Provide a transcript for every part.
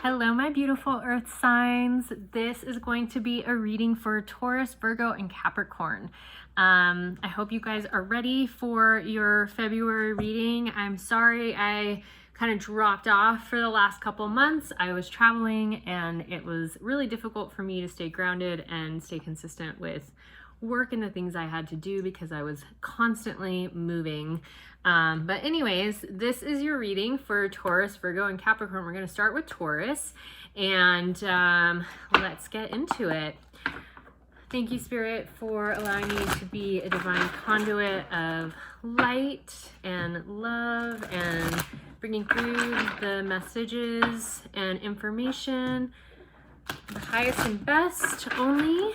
Hello, my beautiful earth signs. This is going to be a reading for Taurus, Virgo, and Capricorn. I hope you guys are ready for your February reading. I'm sorry I kind of dropped off for the last couple months. I was traveling and it was really difficult for me to stay grounded and stay consistent with work and the things I had to do because I was constantly moving. But anyways, this is your reading for Taurus, Virgo, and Capricorn. We're going to start with Taurus and let's get into it. Thank you, Spirit, for allowing me to be a divine conduit of light and love and bringing through the messages and information, the highest and best only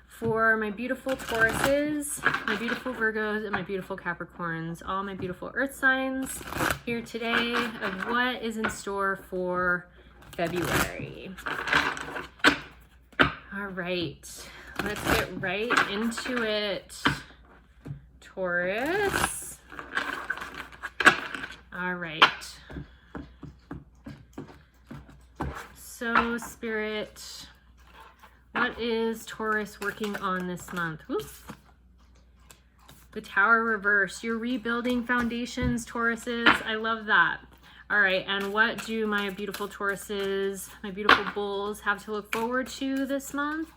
for my beautiful Tauruses, my beautiful Virgos, and my beautiful Capricorns, all my beautiful earth signs here today of what is in store for February. All right, let's get right into it, Taurus. All right. So, Spirit, what is Taurus working on this month? Oops. The Tower reverse. You're rebuilding foundations, Tauruses. I love that. All right, and what do my beautiful Tauruses, my beautiful bulls, have to look forward to this month,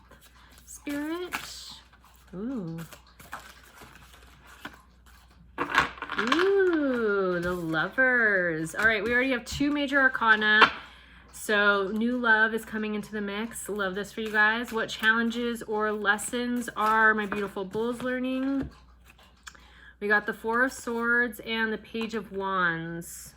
Spirit? Ooh. Ooh, the Lovers. All right, we already have two major arcana. So new love is coming into the mix. Love this for you guys. What challenges or lessons are my beautiful bulls learning? We got the Four of Swords and the Page of Wands.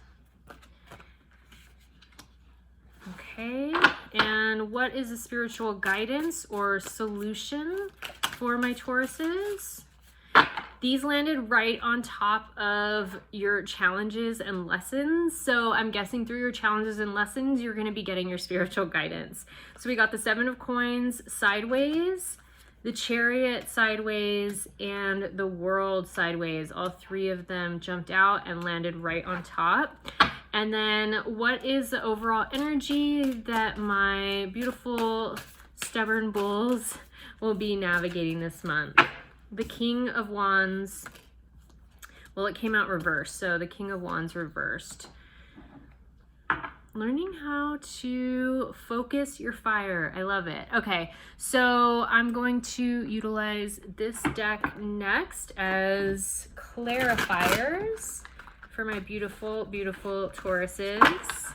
Okay, and what is the spiritual guidance or solution for my Tauruses? These landed right on top of your challenges and lessons. So I'm guessing through your challenges and lessons, you're going to be getting your spiritual guidance. So we got the Seven of Coins sideways, the Chariot sideways, and the World sideways. All three of them jumped out and landed right on top. And then what is the overall energy that my beautiful stubborn bulls will be navigating this month? The King of Wands, well, it came out reversed, so the King of Wands reversed. Learning how to focus your fire. I love it. Okay, so I'm going to utilize this deck next as clarifiers for my beautiful, beautiful Tauruses.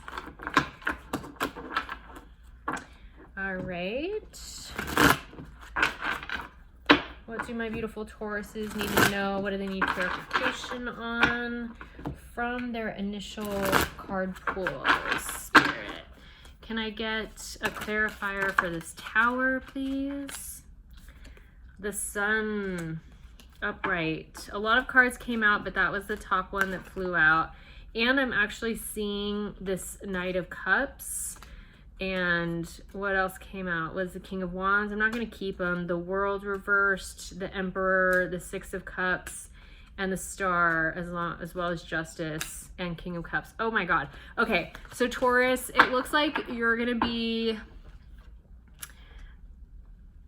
All right. What do my beautiful Tauruses need to know? What do they need clarification on from their initial card pools, Spirit? Can I get a clarifier for this Tower, please? The Sun, upright. A lot of cards came out, but that was the top one that flew out. And I'm actually seeing this Knight of Cups. And what else came out was the King of Wands. I'm not going to keep them. The World reversed, the Emperor, the Six of Cups, and the Star, as well as Justice and King of Cups. Oh my God. Okay, so Taurus, it looks like you're going to be...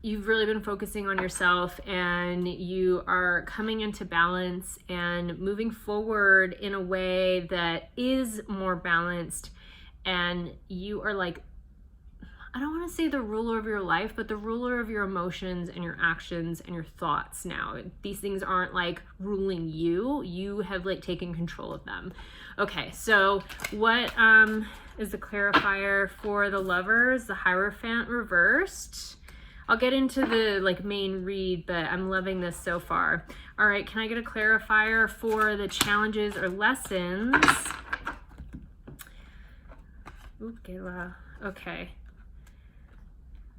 You've really been focusing on yourself and you are coming into balance and moving forward in a way that is more balanced. And you are like, I don't want to say the ruler of your life, but the ruler of your emotions and your actions and your thoughts now. These things aren't like ruling you. You have like taken control of them. Okay, so what is the clarifier for the Lovers? The Hierophant reversed. I'll get into the like main read, but I'm loving this so far. All right, can I get a clarifier for the challenges or lessons? Okay.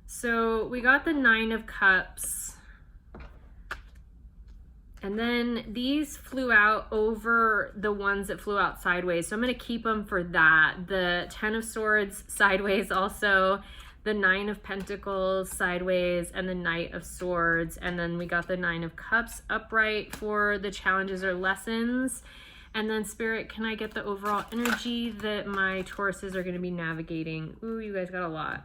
So we got the Nine of Cups. And then these flew out over the ones that flew out sideways. So I'm going to keep them for that. The Ten of Swords sideways also. The Nine of Pentacles sideways and the Knight of Swords. And then we got the Nine of Cups upright for the challenges or lessons. And then Spirit, can I get the overall energy that my Tauruses are going to be navigating? Ooh, you guys got a lot.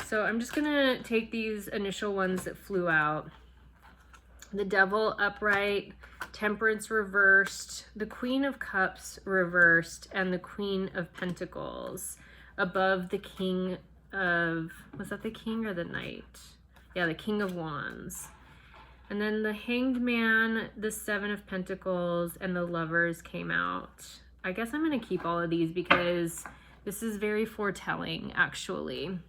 So I'm just going to take these initial ones that flew out. The Devil upright, Temperance reversed, the Queen of Cups reversed, and the Queen of Pentacles above the King of, was that the King or the Knight? Yeah, the King of Wands. And then the Hanged Man, the Seven of Pentacles, and the Lovers came out. I guess I'm going to keep all of these because this is very foretelling, actually.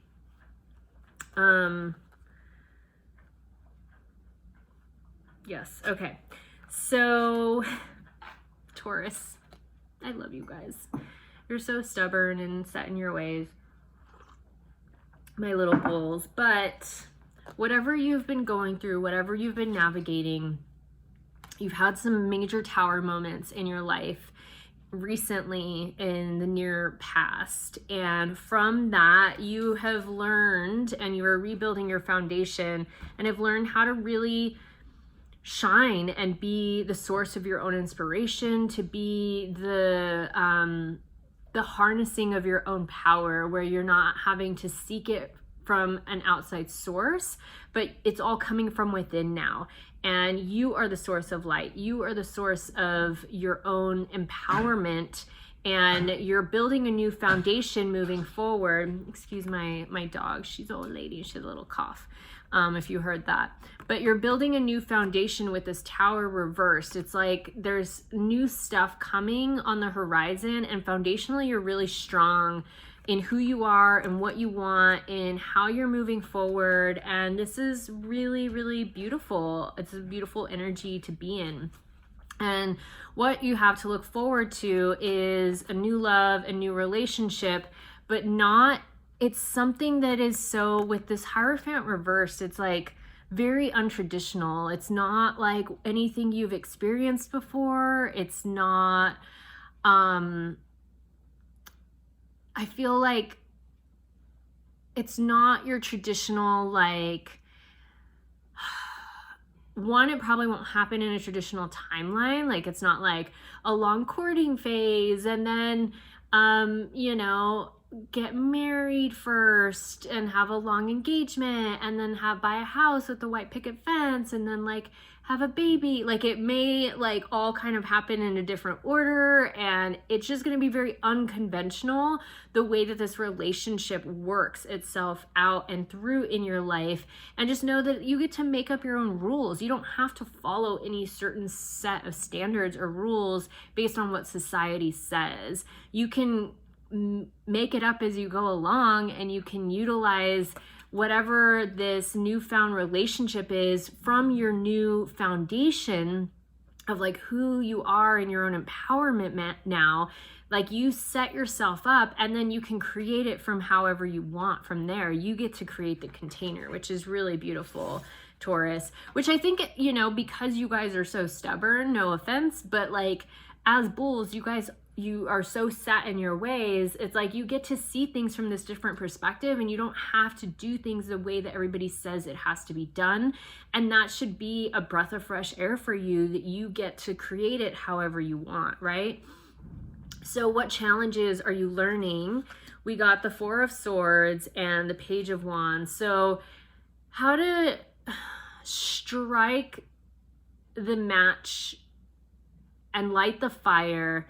Yes, okay. So, Taurus, I love you guys. You're so stubborn and set in your ways, my little bulls. But whatever you've been going through, whatever you've been navigating, you've had some major tower moments in your life recently in the near past. And from that, you have learned, and you are rebuilding your foundation, and have learned how to really shine and be the source of your own inspiration, to be the harnessing of your own power, where you're not having to seek it from an outside source, but it's all coming from within now. And you are the source of light. You are the source of your own empowerment, and you're building a new foundation moving forward. Excuse my dog. She's an old lady. She had a little cough. If you heard that. But you're building a new foundation with this tower reversed. It's like there's new stuff coming on the horizon, and foundationally you're really strong in who you are and what you want and how you're moving forward. And this is really, really beautiful. It's a beautiful energy to be in. And what you have to look forward to is a new love, a new relationship, but not, it's something that is so, with this Hierophant reversed, it's like very untraditional. It's not like anything you've experienced before. It's not, I feel like it's not your traditional, like, one, it probably won't happen in a traditional timeline. Like, it's not like a long courting phase and then, you know, get married first and have a long engagement and then buy a house with a white picket fence and then like have a baby. Like, it may like all kind of happen in a different order, and it's just going to be very unconventional the way that this relationship works itself out and through in your life. And just know that you get to make up your own rules. You don't have to follow any certain set of standards or rules based on what society says. You can make it up as you go along, and you can utilize whatever this newfound relationship is from your new foundation of like who you are in your own empowerment now. Like, you set yourself up, and then you can create it from however you want from there. You get to create the container, which is really beautiful, Taurus. Which I think, you know, because you guys are so stubborn, no offense, but like as bulls, you are so set in your ways. It's like you get to see things from this different perspective, and you don't have to do things the way that everybody says it has to be done. And that should be a breath of fresh air for you, that you get to create it however you want, right? So what challenges are you learning? We got the Four of Swords and the Page of Wands. So how to strike the match and light the fire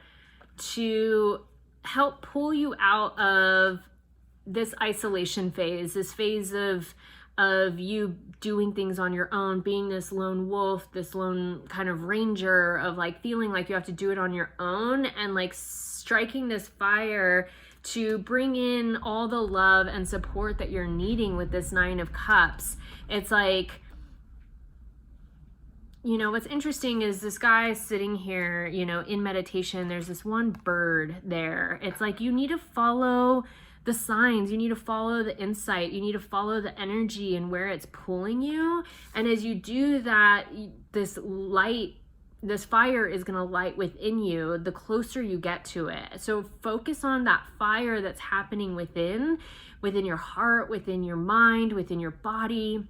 to help pull you out of this isolation phase, this phase of you doing things on your own, being this lone wolf, this lone kind of ranger of like feeling like you have to do it on your own, and like striking this fire to bring in all the love and support that you're needing with this Nine of Cups. It's like, you know, what's interesting is this guy sitting here, you know, in meditation, there's this one bird there. It's like you need to follow the signs, you need to follow the insight, you need to follow the energy and where it's pulling you. And as you do that, this light, this fire is going to light within you the closer you get to it. So focus on that fire that's happening within your heart, within your mind, within your body,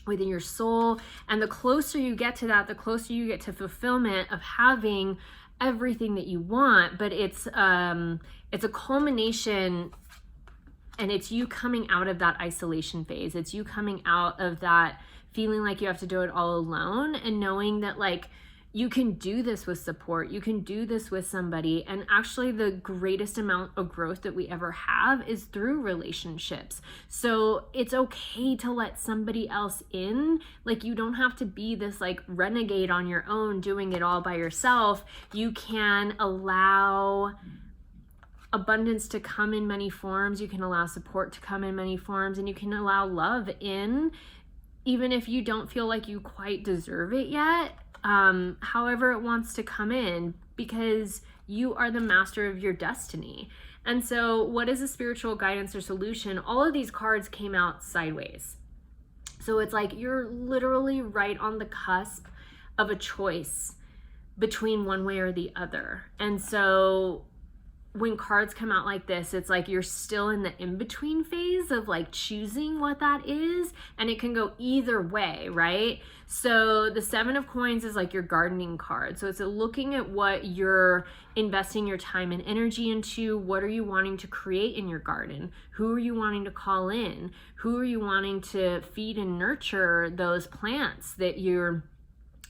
within your soul. And the closer you get to that, the closer you get to fulfillment of having everything that you want, but it's a culmination, and it's you coming out of that isolation phase. It's you coming out of that feeling like you have to do it all alone, and knowing that like you can do this with support, you can do this with somebody. And actually the greatest amount of growth that we ever have is through relationships. So it's okay to let somebody else in. Like, you don't have to be this like renegade on your own doing it all by yourself. You can allow abundance to come in many forms, you can allow support to come in many forms, and you can allow love in, even if you don't feel like you quite deserve it yet. However it wants to come in, because you are the master of your destiny. And so what is a spiritual guidance or solution? All of these cards came out sideways. So it's like you're literally right on the cusp of a choice between one way or the other. And so when cards come out like this, it's like you're still in the in-between phase of like choosing what that is, and it can go either way, right? So the 7 of coins is like your gardening card. So it's looking at what you're investing your time and energy into. What are you wanting to create in your garden? Who are you wanting to call in? Who are you wanting to feed and nurture those plants that you're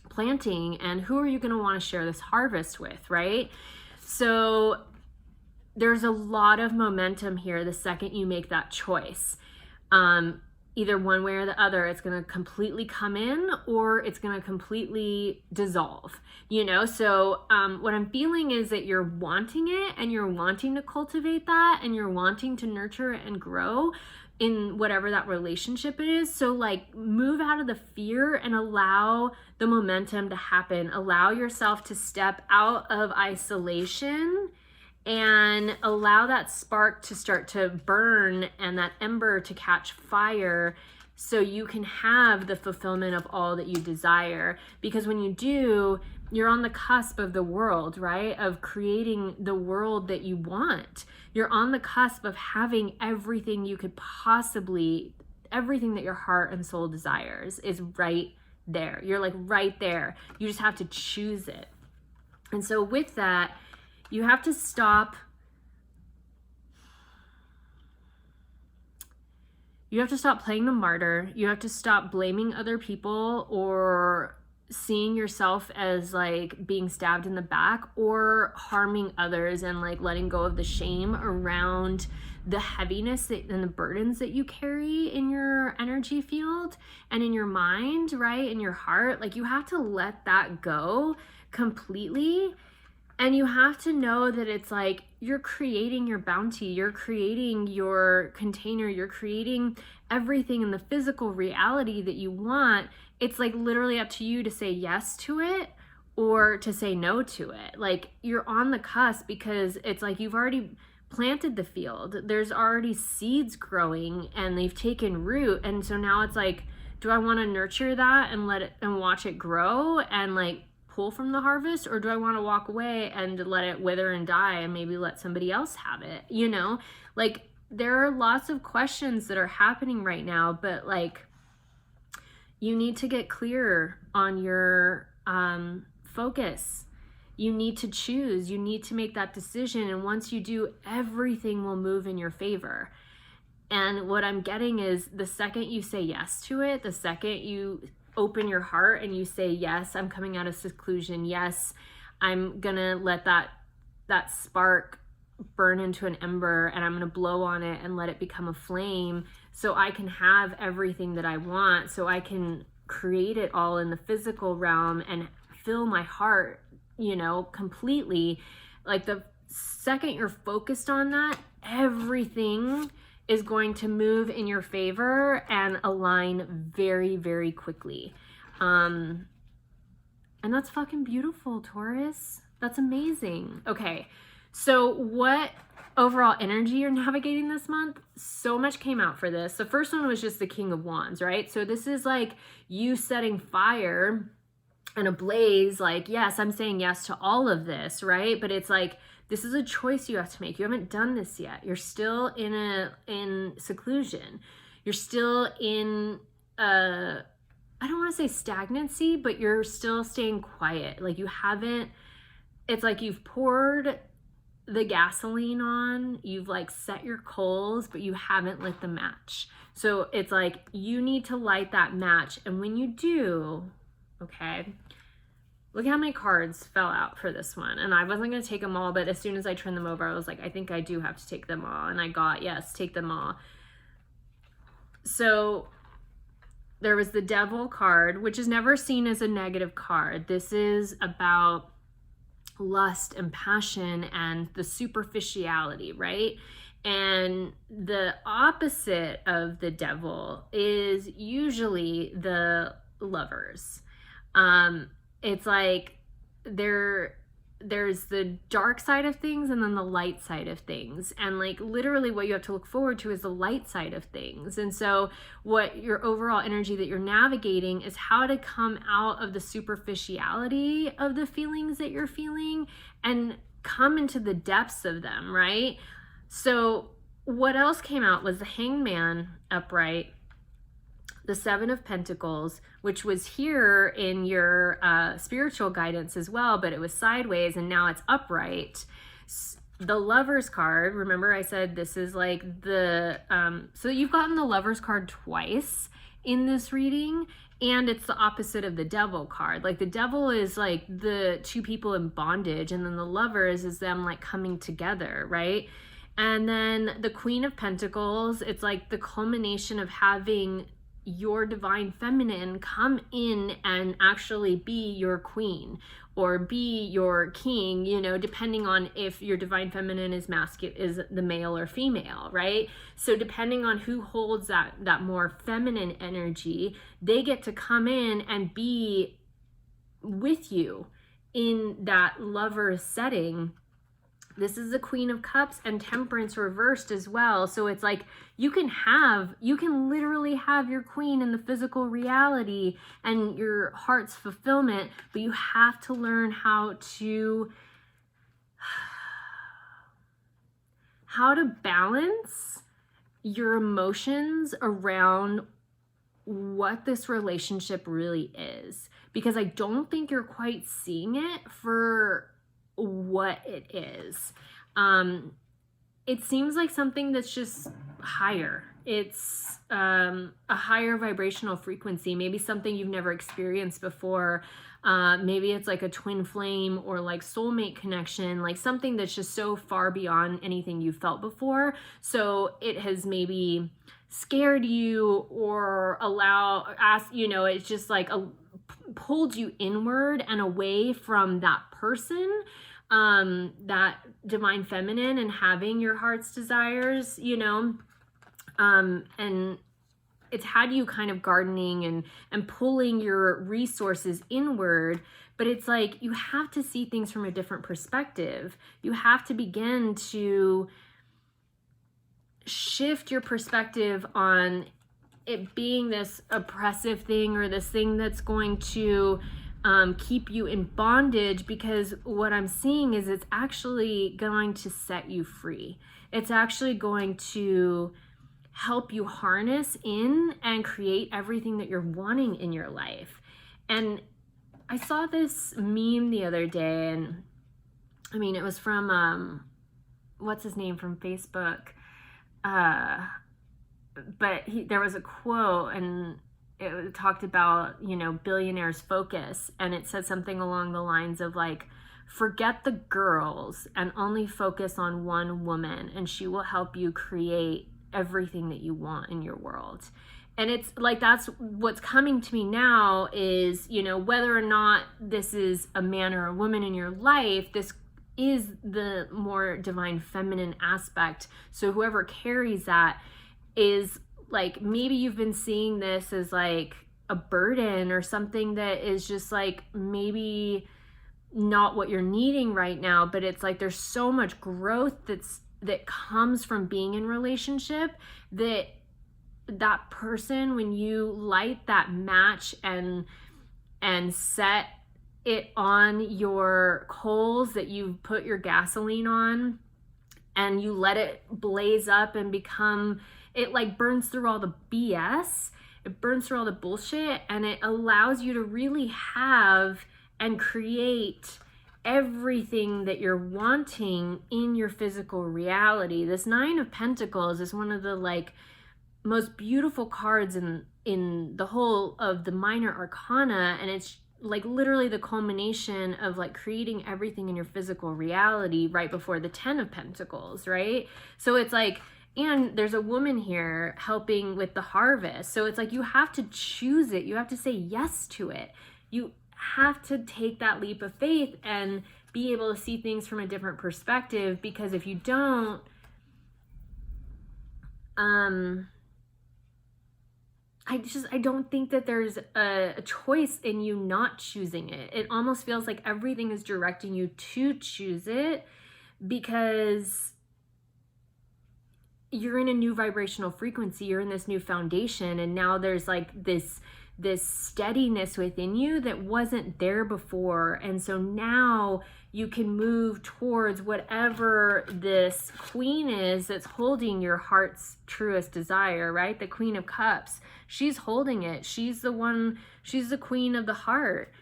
planting? And who are you going to want to share this harvest with, right? So there's a lot of momentum here the second you make that choice. Either one way or the other, it's going to completely come in or it's going to completely dissolve, you know? So what I'm feeling is that you're wanting it, and you're wanting to cultivate that, and you're wanting to nurture and grow in whatever that relationship is. So like, move out of the fear and allow the momentum to happen. Allow yourself to step out of isolation and allow that spark to start to burn and that ember to catch fire, so you can have the fulfillment of all that you desire. Because when you do, you're on the cusp of the world, right? Of creating the world that you want. You're on the cusp of having everything you could possibly, everything that your heart and soul desires is right there. You're like right there. You just have to choose it. And so with that, you have to stop. You have to stop playing the martyr. You have to stop blaming other people or seeing yourself as like being stabbed in the back or harming others, and like letting go of the shame around the heaviness and the burdens that you carry in your energy field and in your mind, right? In your heart. Like, you have to let that go completely. And you have to know that it's like you're creating your bounty, you're creating your container, you're creating everything in the physical reality that you want. It's like literally up to you to say yes to it or to say no to it. Like, you're on the cusp, because it's like you've already planted the field. There's already seeds growing and they've taken root. And so now it's like, do I want to nurture that and let it and watch it grow and like pull from the harvest, or do I want to walk away and let it wither and die and maybe let somebody else have it? You know, like, there are lots of questions that are happening right now, but like, you need to get clear on your focus. You need to choose, you need to make that decision. And once you do, everything will move in your favor. And what I'm getting is, the second you say yes to it, the second you open your heart and you say, yes, I'm coming out of seclusion. Yes, I'm gonna let that spark burn into an ember, and I'm gonna blow on it and let it become a flame, so I can have everything that I want, so I can create it all in the physical realm and fill my heart, you know, completely. Like, the second you're focused on that, everything is going to move in your favor and align very, very quickly. And that's fucking beautiful, Taurus. That's amazing. Okay, so what overall energy you're navigating this month? So much came out for this. The first one was just the King of Wands, right? So this is like you setting fire and a blaze, like, yes, I'm saying yes to all of this, right? But it's like, this is a choice you have to make. You haven't done this yet. You're still in seclusion. You're still in I don't want to say stagnancy, but you're still staying quiet. Like, you haven't it's like you've poured the gasoline on, you've like set your coals, but you haven't lit the match. So it's like you need to light that match. And when you do, okay, look how many cards fell out for this one. And I wasn't going to take them all, but as soon as I turned them over, I was like, I think I do have to take them all. And I got, yes, take them all. So there was the Devil card, which is never seen as a negative card. This is about lust and passion and the superficiality, right? And the opposite of the Devil is usually the Lovers. It's like there's the dark side of things and then the light side of things. And like literally what you have to look forward to is the light side of things. And so what your overall energy that you're navigating is how to come out of the superficiality of the feelings that you're feeling and come into the depths of them, right? So what else came out was the Hangman upright, the Seven of Pentacles, which was here in your spiritual guidance as well, but it was sideways and now it's upright. The Lovers card, remember I said this is like the, so you've gotten the Lovers card twice in this reading, and it's the opposite of the Devil card. Like the Devil is like the two people in bondage, and then the Lovers is them like coming together, right? And then the Queen of Pentacles, it's like the culmination of having your divine feminine come in and actually be your queen or be your king, you know, depending on if your divine feminine is masculine, is the male or female, right? So depending on who holds that more feminine energy, they get to come in and be with you in that lover setting. This is the Queen of Cups and Temperance reversed as well. So it's like you can literally have your queen in the physical reality and your heart's fulfillment, but you have to learn how to balance your emotions around what this relationship really is. Because I don't think you're quite seeing it for what it is. It seems like something that's just higher. It's a higher vibrational frequency, maybe something you've never experienced before. Maybe it's like a twin flame or like soulmate connection, like something that's just so far beyond anything you've felt before. So it has maybe scared you or it's just like pulled you inward and away from that person, that divine feminine and having your heart's desires, you know, and it's had you kind of gardening and pulling your resources inward. But it's like you have to see things from a different perspective. You have to begin to shift your perspective on it being this oppressive thing or this thing that's going to keep you in bondage, because what I'm seeing is it's actually going to set you free. It's actually going to help you harness in and create everything that you're wanting in your life. And I saw this meme the other day, and I mean, it was from, what's his name from Facebook? But there was a quote, and it talked about, you know, billionaires' focus, and it said something along the lines of like, forget the girls and only focus on one woman, and she will help you create everything that you want in your world. And it's like, that's what's coming to me now is, you know, whether or not this is a man or a woman in your life, this is the more divine feminine aspect. So whoever carries that is like, maybe you've been seeing this as like a burden or something that is just like maybe not what you're needing right now, but it's like there's so much growth that comes from being in relationship, that person, when you light that match and set it on your coals that you put your gasoline on, and you let it blaze up and become, it like burns through all the BS, it burns through all the bullshit, and it allows you to really have and create everything that you're wanting in your physical reality. This Nine of Pentacles is one of the like most beautiful cards in the whole of the minor arcana, and it's like literally the culmination of like creating everything in your physical reality right before the 10 of Pentacles, right? So it's like, and there's a woman here helping with the harvest. So it's like you have to choose it. You have to say yes to it. You have to take that leap of faith and be able to see things from a different perspective, because if you don't, I don't think that there's a choice in you not choosing it. It almost feels like everything is directing you to choose it, because you're in a new vibrational frequency, you're in this new foundation, and now there's like this steadiness within you that wasn't there before. And so now you can move towards whatever this queen is that's holding your heart's truest desire, right? The Queen of Cups, she's holding it. She's the one, she's the queen of the heart.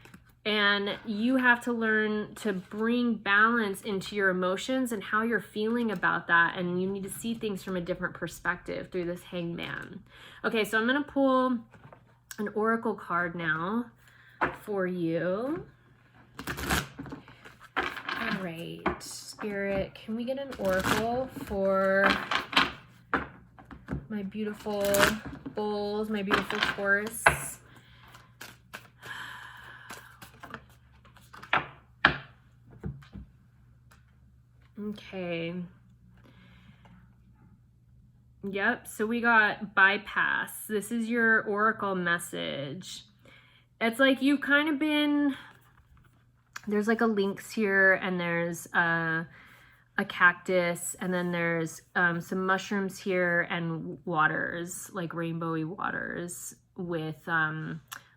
And you have to learn to bring balance into your emotions and how you're feeling about that. And you need to see things from a different perspective through this Hangman. Okay, so I'm going to pull an oracle card now for you. All right, Spirit, can we get an oracle for my beautiful bulls, my beautiful Taurus? Okay. Yep, so we got bypass. This is your oracle message. It's like you've kind of been, there's like a lynx here, and there's a cactus, and then there's some mushrooms here, and waters, like rainbowy waters with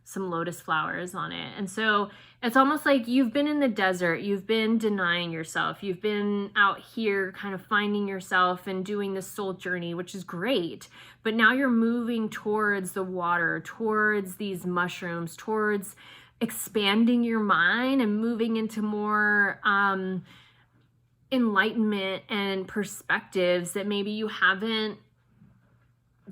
some lotus flowers on it. And so it's almost like you've been in the desert, you've been denying yourself, you've been out here kind of finding yourself and doing this soul journey, which is great. But now you're moving towards the water, towards these mushrooms, towards expanding your mind and moving into more enlightenment and perspectives that maybe you haven't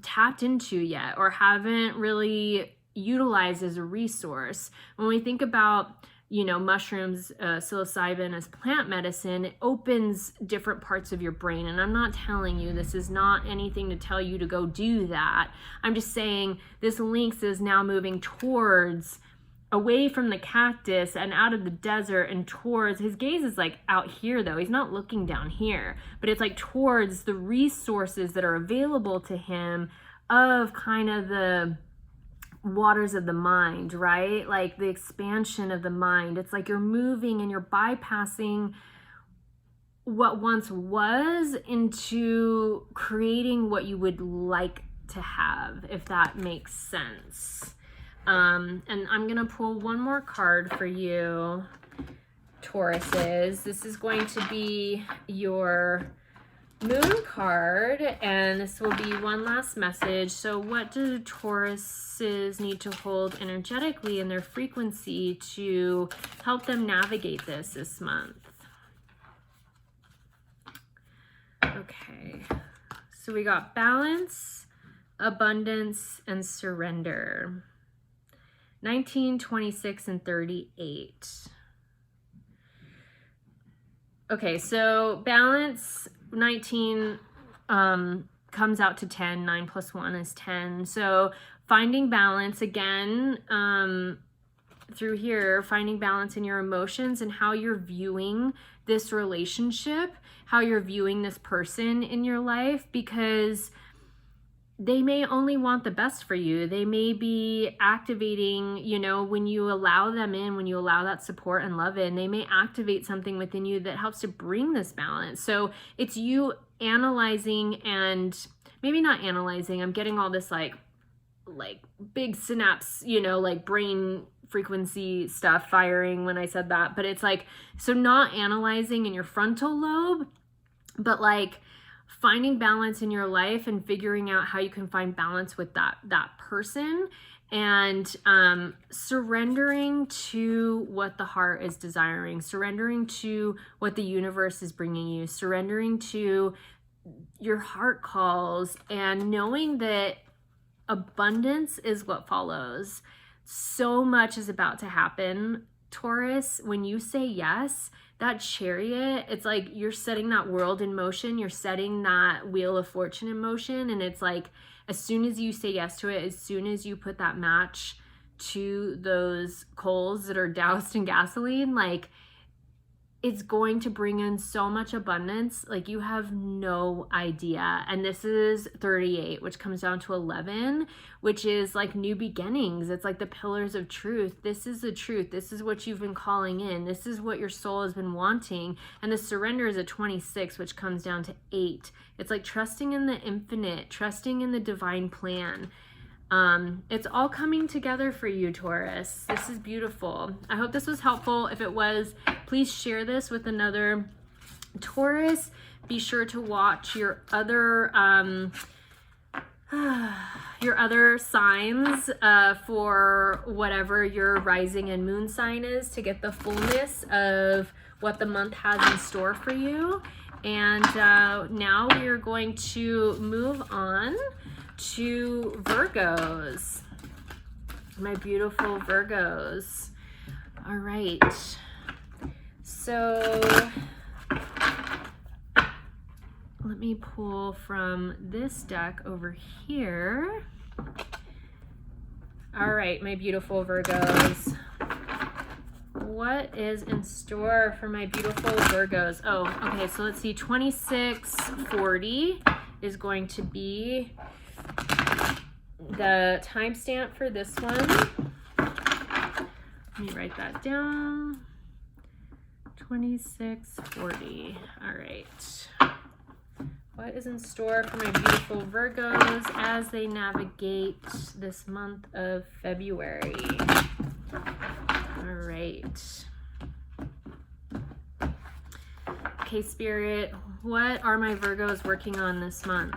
tapped into yet, or haven't really utilized as a resource. When we think about, you know, mushrooms, psilocybin as plant medicine, it opens different parts of your brain. And I'm not telling you, this is not anything to tell you to go do that. I'm just saying this lynx is now moving towards, away from the cactus and out of the desert, and towards, his gaze is like out here though, he's not looking down here, but it's like towards the resources that are available to him of kind of the waters of the mind, right? Like the expansion of the mind. It's like you're moving and you're bypassing what once was into creating what you would like to have, if that makes sense. And I'm gonna pull one more card for you, Tauruses. This is going to be your moon card, and this will be one last message. So what do Tauruses need to hold energetically in their frequency to help them navigate this month? Okay, so we got balance, abundance, and surrender. 19, 26, and 38. Okay, so balance, 19 comes out to 10. 9 plus 1 is 10. So finding balance again, through here, finding balance in your emotions and how you're viewing this relationship, how you're viewing this person in your life, because they may only want the best for you. They may be activating, you know, when you allow them in, when you allow that support and love in, they may activate something within you that helps to bring this balance. So it's you analyzing, and maybe not analyzing, I'm getting all this like big synapse, you know, like brain frequency stuff firing when I said that. But it's like, so not analyzing in your frontal lobe, but like finding balance in your life and figuring out how you can find balance with that person, and surrendering to what the heart is desiring, surrendering to what the universe is bringing you, surrendering to your heart calls, and knowing that abundance is what follows. So much is about to happen, Taurus. When you say yes, that chariot, it's like you're setting that world in motion, you're setting that wheel of fortune in motion, and it's like as soon as you say yes to it, as soon as you put that match to those coals that are doused in gasoline, like it's going to bring in so much abundance, like you have no idea. And this is 38, which comes down to 11, which is like new beginnings. It's like the pillars of truth. This is the truth. This is what you've been calling in. This is what your soul has been wanting. And the surrender is a 26, which comes down to 8. It's like trusting in the infinite, trusting in the divine plan. It's all coming together for you, Taurus. This is beautiful. I hope this was helpful. If it was, please share this with another Taurus. Be sure to watch your other signs for whatever your rising and moon sign is, to get the fullness of what the month has in store for you. And now we are going to move on to Virgos, my beautiful Virgos. All right, so let me pull from this deck over here. All right, my beautiful Virgos, what is in store for my beautiful Virgos? Oh, okay, so let's see, 2640 is going to be the timestamp for this one. Let me write that down. 2640. All right. What is in store for my beautiful Virgos as they navigate this month of February? All right. Okay, Spirit, what are my Virgos working on this month?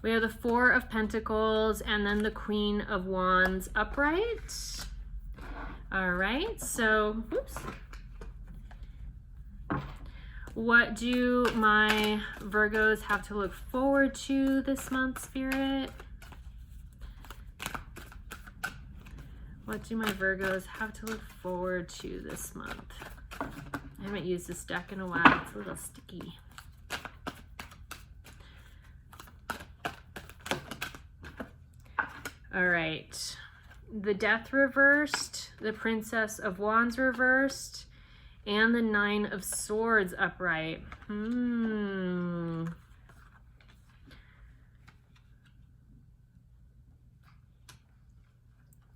We have the Four of Pentacles and then the Queen of Wands upright. All right, so, oops. What do my Virgos have to look forward to this month, Spirit? What do my Virgos have to look forward to this month? I haven't used this deck in a while. It's a little sticky. All right. The Death reversed, the Princess of Wands reversed, and the Nine of Swords upright.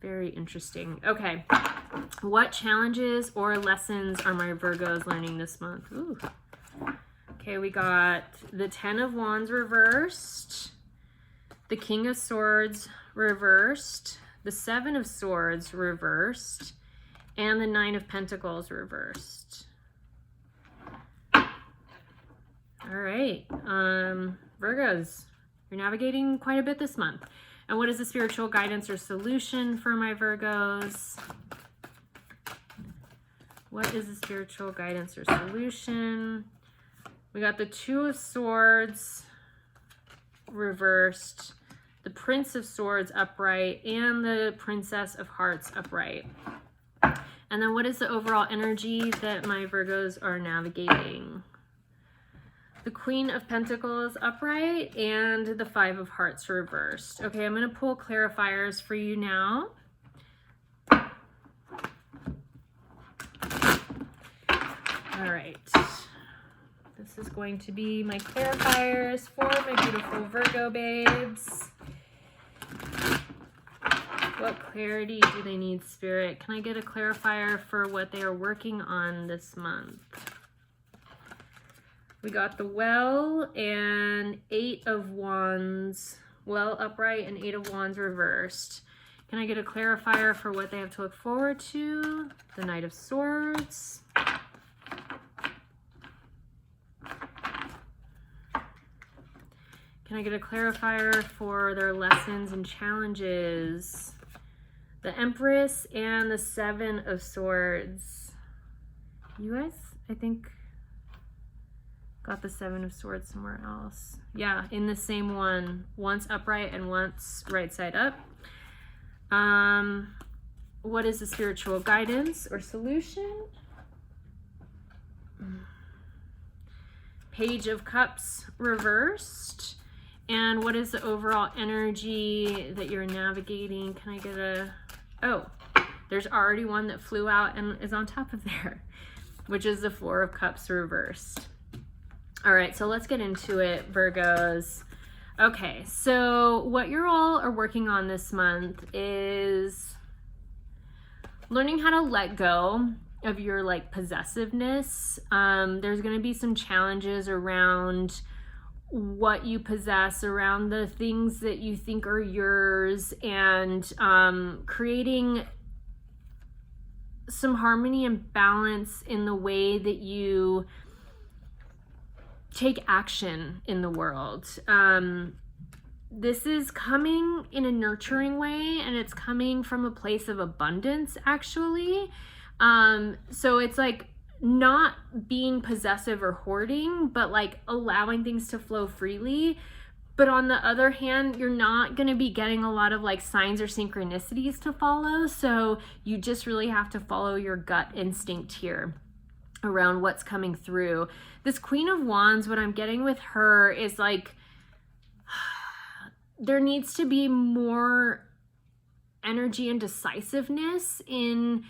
Very interesting. Okay. What challenges or lessons are my Virgos learning this month? Ooh. Okay, we got the Ten of Wands reversed, the King of Swords reversed, the Seven of Swords reversed, and the Nine of Pentacles reversed. All right, Virgos, you're navigating quite a bit this month. And what is the spiritual guidance or solution for my Virgos? What is the spiritual guidance or solution? We got the Two of Swords reversed, the Prince of Swords upright, and the Princess of Hearts upright. And then what is the overall energy that my Virgos are navigating? The Queen of Pentacles upright and the Five of Hearts reversed. Okay, I'm going to pull clarifiers for you now. All right. This is going to be my clarifiers for my beautiful Virgo babes. What clarity do they need, Spirit? Can I get a clarifier for what they are working on this month? We got the Well and Eight of Wands. Well upright and Eight of Wands reversed. Can I get a clarifier for what they have to look forward to? The Knight of Swords. Can Can I get a clarifier for their lessons and challenges? The Empress and the Seven of Swords. You guys, I think, got the Seven of Swords somewhere else. Yeah, in the same one. Once upright and once right side up. What is the spiritual guidance or solution? Page of Cups reversed. And what is the overall energy that you're navigating? Can I get a... Oh, there's already one that flew out and is on top of there, which is the Four of Cups reversed. All right, so let's get into it, Virgos. Okay, so what you all are working on this month is learning how to let go of your like possessiveness. There's going to be some challenges around what you possess, around the things that you think are yours, and creating some harmony and balance in the way that you take action in the world. This is coming in a nurturing way, and it's coming from a place of abundance, actually. So it's like not being possessive or hoarding, but like allowing things to flow freely. But on the other hand, you're not going to be getting a lot of like signs or synchronicities to follow. So you just really have to follow your gut instinct here around what's coming through. This Queen of Wands, what I'm getting with her is like, there needs to be more energy and decisiveness in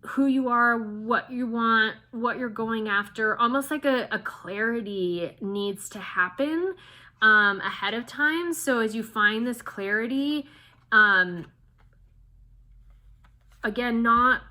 who you are, what you want, what you're going after. Almost like a clarity needs to happen ahead of time. So as you find this clarity, again, not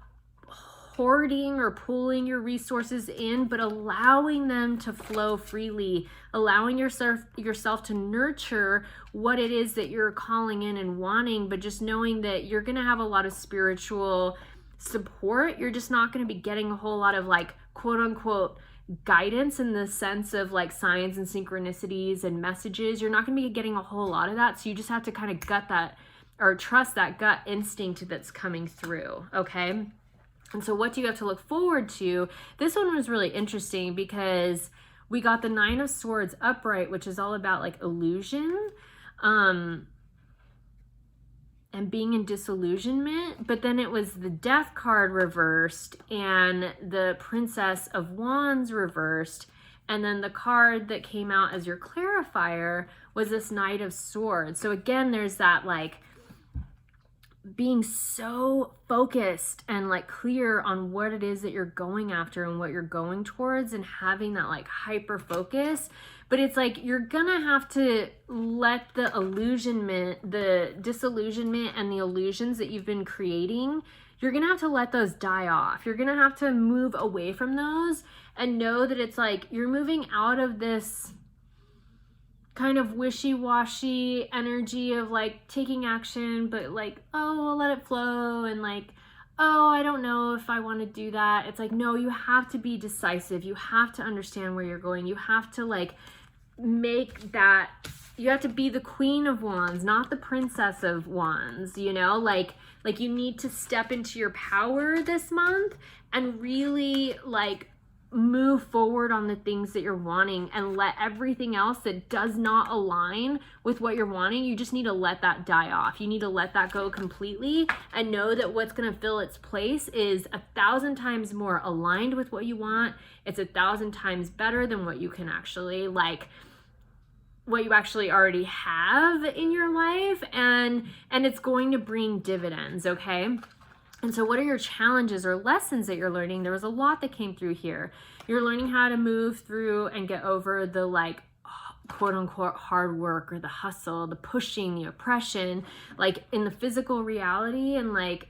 hoarding or pulling your resources in, but allowing them to flow freely, allowing yourself to nurture what it is that you're calling in and wanting, but just knowing that you're going to have a lot of spiritual support. You're just not going to be getting a whole lot of like quote unquote guidance in the sense of like signs and synchronicities and messages. You're not going to be getting a whole lot of that. So you just have to kind of gut that or trust that gut instinct that's coming through. Okay. And so what do you have to look forward to? This one was really interesting because we got the Nine of Swords upright, which is all about like illusion, and being in disillusionment. But then it was the Death card reversed and the Princess of Wands reversed. And then the card that came out as your clarifier was this Knight of Swords. So again, there's that like being so focused and like clear on what it is that you're going after and what you're going towards, and having that like hyper focus. But it's like you're gonna have to let the illusionment, the disillusionment and the illusions that you've been creating, you're gonna have to let those die off. You're gonna have to move away from those and know that it's like you're moving out of this kind of wishy-washy energy of like taking action, but like, oh, I'll let it flow, and like, oh, I don't know if I want to do that. It's like, no, you have to be decisive. You have to understand where you're going. You have to like make that, you have to be the Queen of Wands, not the Princess of Wands, you know, like you need to step into your power this month and really like move forward on the things that you're wanting, and let everything else that does not align with what you're wanting, you just need to let that die off. You need to let that go completely and know that what's going to fill its place is 1,000 times more aligned with what you want. It's 1,000 times better than what you can actually like, what you actually already have in your life, and it's going to bring dividends. Okay. And so what are your challenges or lessons that you're learning? There was a lot that came through here. You're learning how to move through and get over the like quote unquote hard work or the hustle, the pushing, the oppression, like in the physical reality, and like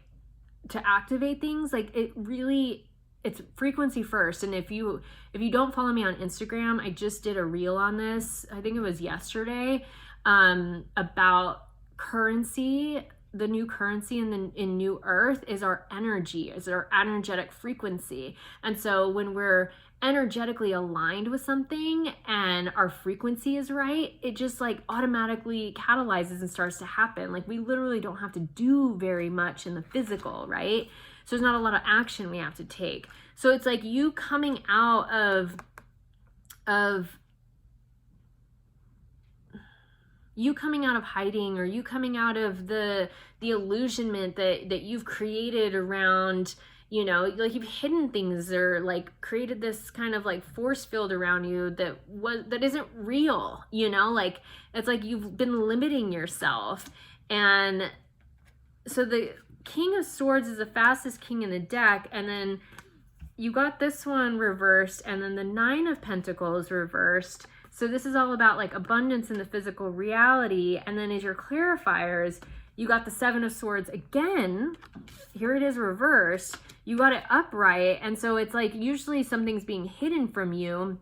to activate things. Like it really, it's frequency first. And if you don't follow me on Instagram, I just did a reel on this. I think it was yesterday, about currency. The new currency in New Earth is our energy, is our energetic frequency. And so when we're energetically aligned with something and our frequency is right, it just like automatically catalyzes and starts to happen. Like we literally don't have to do very much in the physical, right? So there's not a lot of action we have to take. So it's like you coming out of hiding, or you coming out of the illusionment that you've created around, you know, like you've hidden things or like created this kind of like force field around you that isn't real, you know, like it's like you've been limiting yourself. And so the King of Swords is the fastest king in the deck, and then you got this one reversed, and then the Nine of Pentacles reversed. So this is all about like abundance in the physical reality. And then as your clarifiers, you got the Seven of Swords again. Here it is reversed. You got it upright. And so it's like usually something's being hidden from you,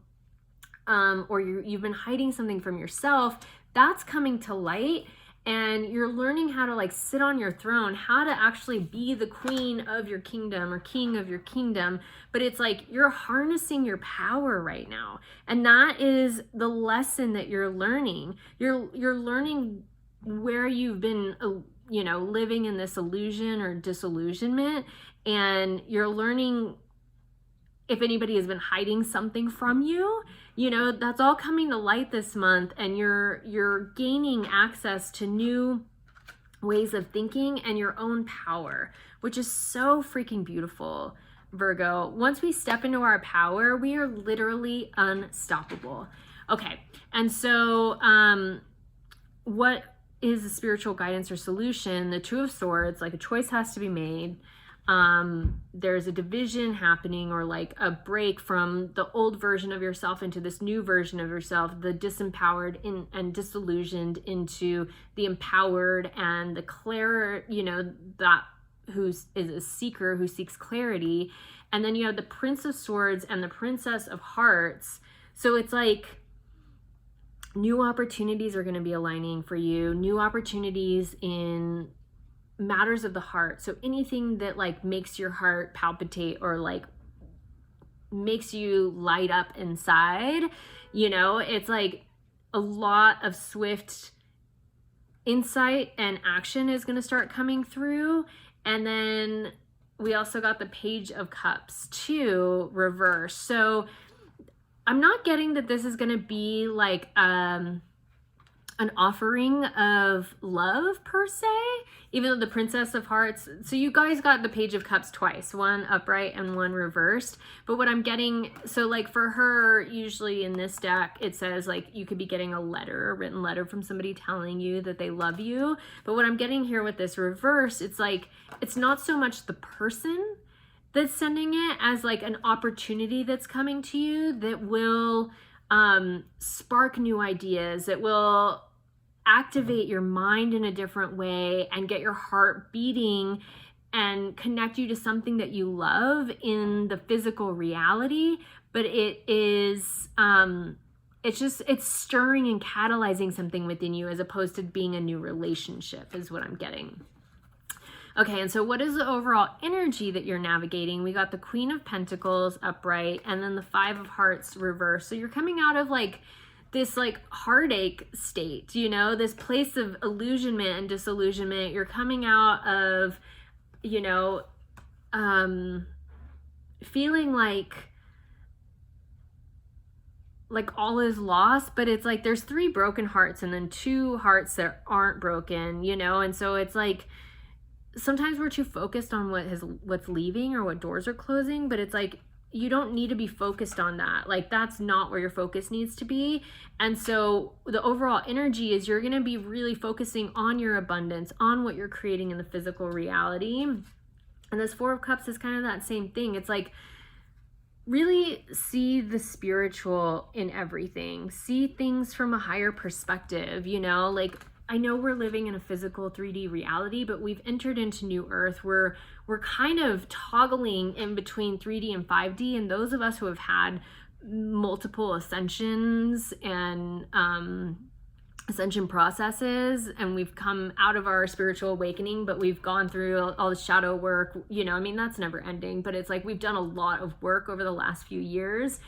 or you've been hiding something from yourself. That's coming to light. And you're learning how to like sit on your throne, how to actually be the queen of your kingdom or king of your kingdom. But it's like you're harnessing your power right now. And that is the lesson that you're learning. You're learning where you've been, you know, living in this illusion or disillusionment. And you're learning if anybody has been hiding something from you. You know, that's all coming to light this month, and you're gaining access to new ways of thinking and your own power, which is so freaking beautiful, Virgo. Once we step into our power, we are literally unstoppable. Okay, and so what is the spiritual guidance or solution? The Two of Swords, like a choice has to be made. There's a division happening, or like a break from the old version of yourself into this new version of yourself, the disempowered and disillusioned into the empowered and the you know, that is a seeker who seeks clarity. And then you have the Prince of Swords and the Princess of Hearts. So it's like new opportunities are going to be aligning for you, new opportunities in matters of the heart. So anything that like makes your heart palpitate or like makes you light up inside, you know, it's like a lot of swift insight and action is going to start coming through. And then we also got the Page of Cups too, reverse. So I'm not getting that this is going to be like an offering of love per se, even though the Princess of Hearts, so you guys got the Page of Cups twice, one upright and one reversed. But what I'm getting, so like for her, usually in this deck, it says like you could be getting a written letter from somebody telling you that they love you. But what I'm getting here with this reverse, it's like, it's not so much the person that's sending it as like an opportunity that's coming to you that will spark new ideas, that will activate your mind in a different way and get your heart beating and connect you to something that you love in the physical reality. But it is it's stirring and catalyzing something within you, as opposed to being a new relationship, is what I'm getting. Okay, and so what is the overall energy that you're navigating? We got the Queen of Pentacles upright, and then the Five of Hearts reversed. So you're coming out of like this like heartache state, you know, this place of illusionment and disillusionment. You're coming out of, you know, feeling like all is lost, but it's like there's 3 broken hearts and then 2 hearts that aren't broken, you know. And so it's like sometimes we're too focused on what's leaving or what doors are closing, but it's like you don't need to be focused on that. Like that's not where your focus needs to be. And so the overall energy is you're going to be really focusing on your abundance, on what you're creating in the physical reality. And this Four of Cups is kind of that same thing. It's like really see the spiritual in everything. See things from a higher perspective, you know, like I know we're living in a physical 3D reality, but we've entered into New Earth where we're kind of toggling in between 3D and 5D. And those of us who have had multiple ascensions and ascension processes, and we've come out of our spiritual awakening, but we've gone through all the shadow work, you know, I mean, that's never ending, but it's like we've done a lot of work over the last few years.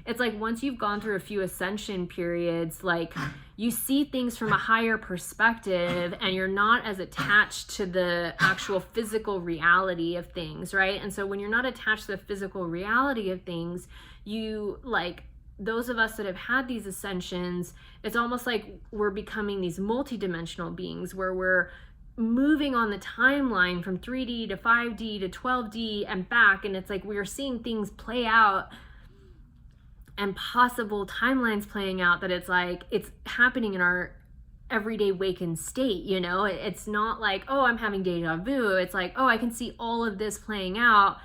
It's like once you've gone through a few ascension periods, like you see things from a higher perspective and you're not as attached to the actual physical reality of things, right? And so when you're not attached to the physical reality of things, you like, those of us that have had these ascensions, it's almost like we're becoming these multidimensional beings where we're moving on the timeline from 3D to 5D to 12D and back. And it's like we're seeing things play out and possible timelines playing out, that it's like it's happening in our everyday wakened state, you know? It's not like, oh, I'm having deja vu. It's like, oh, I can see all of this playing out.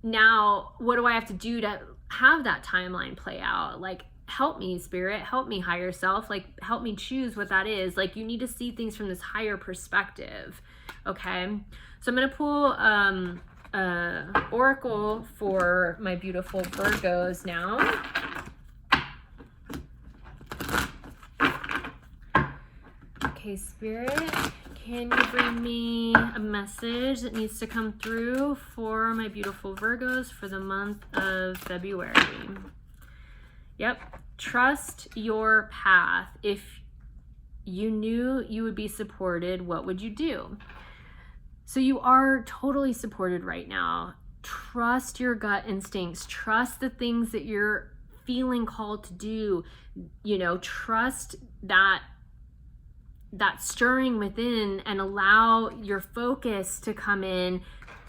Now, what do I have to do to have that timeline play out? Like, help me, spirit, help me, higher self, like help me choose what that is. Like, you need to see things from this higher perspective. Okay, so I'm gonna pull oracle for my beautiful Virgos now. Okay, spirit, can you bring me a message that needs to come through for my beautiful Virgos for the month of February? Yep. Trust your path. If you knew you would be supported, what would you do? So you are totally supported right now. Trust your gut instincts. Trust the things that you're feeling called to do. You know, trust that stirring within, and allow your focus to come in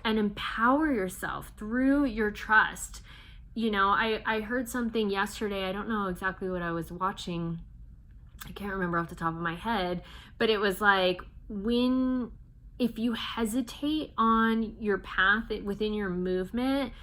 and empower yourself through your trust. You know, I heard something yesterday. I don't know exactly what I was watching. I can't remember off the top of my head, but it was like, if you hesitate on your path within your movement,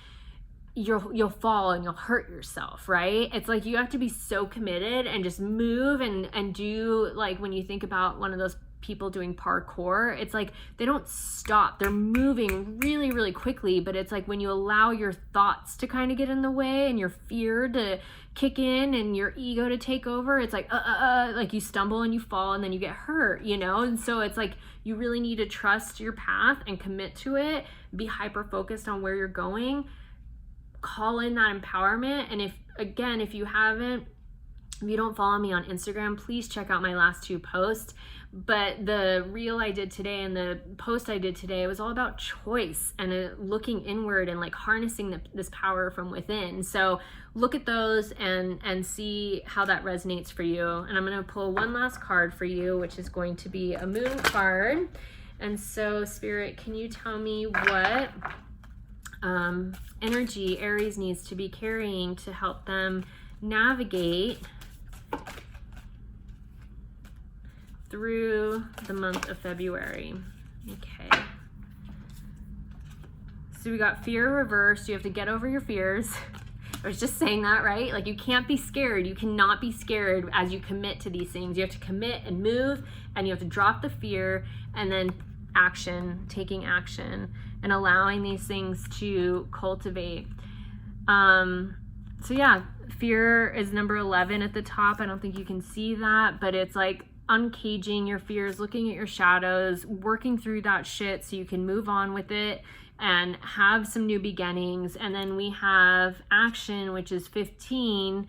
you'll fall and you'll hurt yourself, right? It's like you have to be so committed and just move and do, like when you think about one of those people doing parkour, it's like they don't stop. They're moving really, really quickly, but it's like when you allow your thoughts to kind of get in the way and your fear to kick in and your ego to take over, it's like like you stumble and you fall and then you get hurt, you know? And so it's like you really need to trust your path and commit to it, be hyper focused on where you're going, call in that empowerment. And if you don't follow me on Instagram, please check out my last 2 posts. But the reel I did today and the post I did today was all about choice and looking inward and like harnessing this power from within. So look at those and see how that resonates for you. And I'm going to pull one last card for you, which is going to be a moon card. And so, Spirit, can you tell me what energy Aries needs to be carrying to help them navigate through the month of February? Okay. So we got fear reversed. You have to get over your fears. I was just saying that, right? Like, you can't be scared. You cannot be scared as you commit to these things. You have to commit and move, and you have to drop the fear, and then taking action and allowing these things to cultivate. So yeah, fear is number 11 at the top. I don't think you can see that, but it's like uncaging your fears, looking at your shadows, working through that shit so you can move on with it and have some new beginnings. And then we have action, which is 15,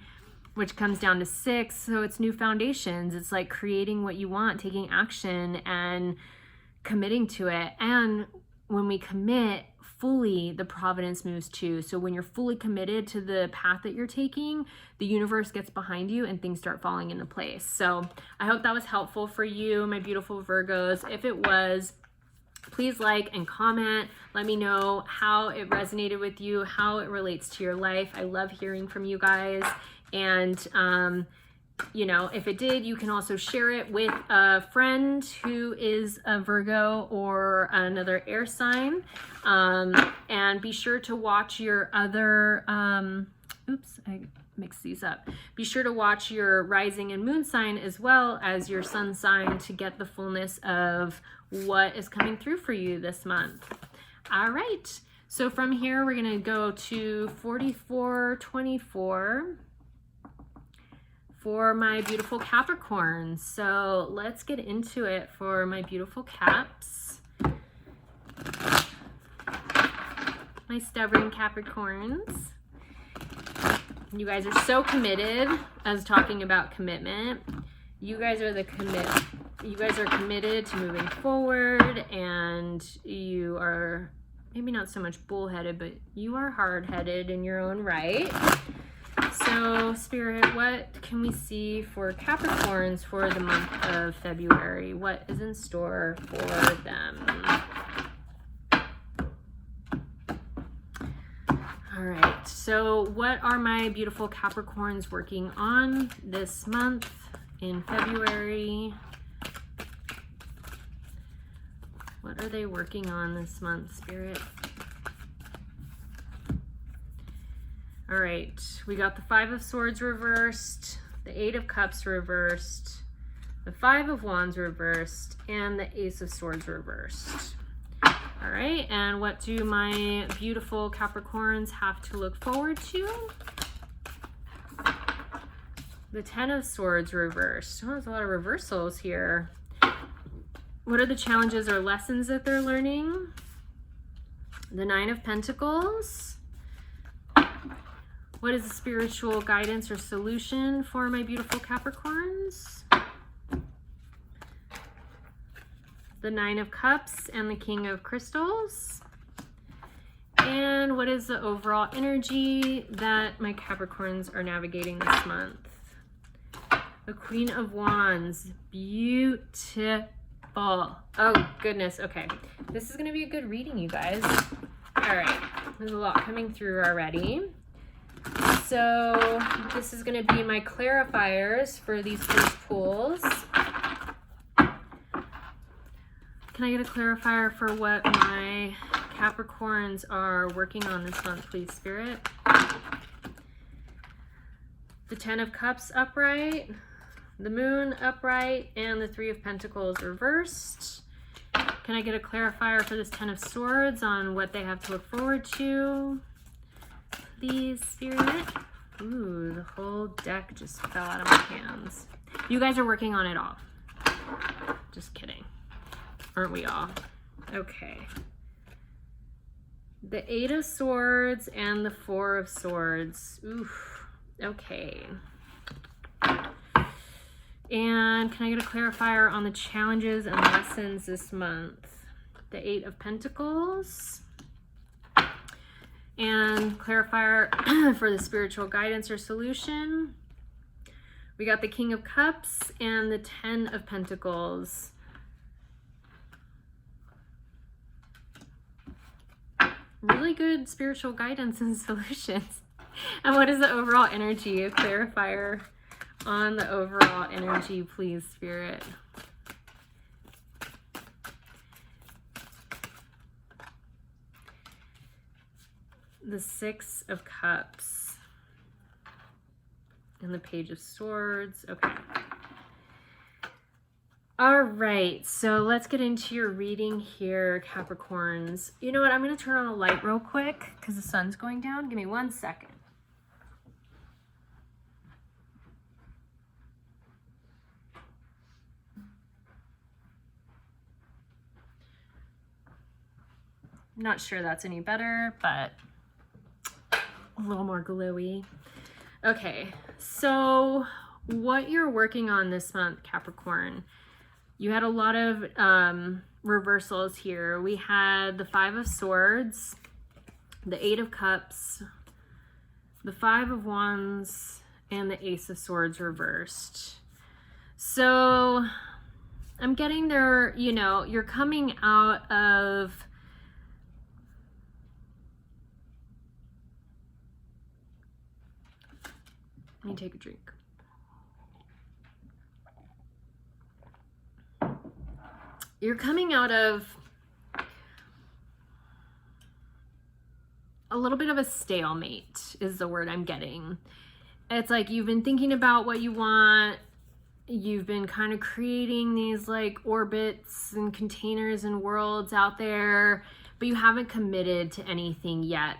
which comes down to 6. So it's new foundations. It's like creating what you want, taking action and committing to it. And when we commit fully, the providence moves too. So when you're fully committed to the path that you're taking, the universe gets behind you and things start falling into place. So I hope that was helpful for you, my beautiful Virgos. If it was, please like and comment. Let me know how it resonated with you, how it relates to your life. I love hearing from you guys. And you know, if it did, you can also share it with a friend who is a Virgo or another air sign. And be sure to watch your other, oops, I mixed these up. Be sure to watch your rising and moon sign as well as your sun sign to get the fullness of what is coming through for you this month. All right. So from here, we're going to go to 4424. for my beautiful Capricorns. So let's get into it for my beautiful Caps. My stubborn Capricorns. You guys are so committed. I was talking about commitment. You guys are committed to moving forward, and you are maybe not so much bullheaded, but you are hard-headed in your own right. So, Spirit, what can we see for Capricorns for the month of February? What is in store for them? All right, so what are my beautiful Capricorns working on this month in February? What are they working on this month, Spirit? All right, we got the Five of Swords reversed, the Eight of Cups reversed, the Five of Wands reversed, and the Ace of Swords reversed. All right, and what do my beautiful Capricorns have to look forward to? The Ten of Swords reversed. Oh, there's a lot of reversals here. What are the challenges or lessons that they're learning? The Nine of Pentacles. What is the spiritual guidance or solution for my beautiful Capricorns? The Nine of Cups and the King of Crystals. And what is the overall energy that my Capricorns are navigating this month? The Queen of Wands. Beautiful. Oh, goodness. Okay. This is going to be a good reading, you guys. All right. There's a lot coming through already. So this is going to be my clarifiers for these first pulls. Can I get a clarifier for what my Capricorns are working on this month, please, Spirit? The Ten of Cups upright, the Moon upright, and the Three of Pentacles reversed. Can I get a clarifier for this Ten of Swords on what they have to look forward to? Please, Spirit. Ooh, the whole deck just fell out of my hands. You guys are working on it all. Just kidding. Aren't we all? Okay. The Eight of Swords and the Four of Swords. Oof. Okay. And can I get a clarifier on the challenges and lessons this month? The Eight of Pentacles. And clarifier for the spiritual guidance or solution. We got the King of Cups and the Ten of Pentacles. Really good spiritual guidance and solutions. And what is the overall energy? A clarifier on the overall energy, please, Spirit. The Six of Cups and the Page of Swords. Okay. All right, so let's get into your reading here, Capricorns. You know what? I'm going to turn on a light real quick because the sun's going down. Give me 1 second. I'm not sure that's any better, but a little more glowy. Okay, so what you're working on this month, Capricorn, you had a lot of reversals here. We had the Five of Swords, the Eight of Cups, the Five of Wands, and the Ace of Swords reversed. So I'm getting there, you know, you're coming out of let me take a drink. You're coming out of a little bit of a stalemate is the word I'm getting. It's like you've been thinking about what you want. You've been kind of creating these like orbits and containers and worlds out there, but you haven't committed to anything yet.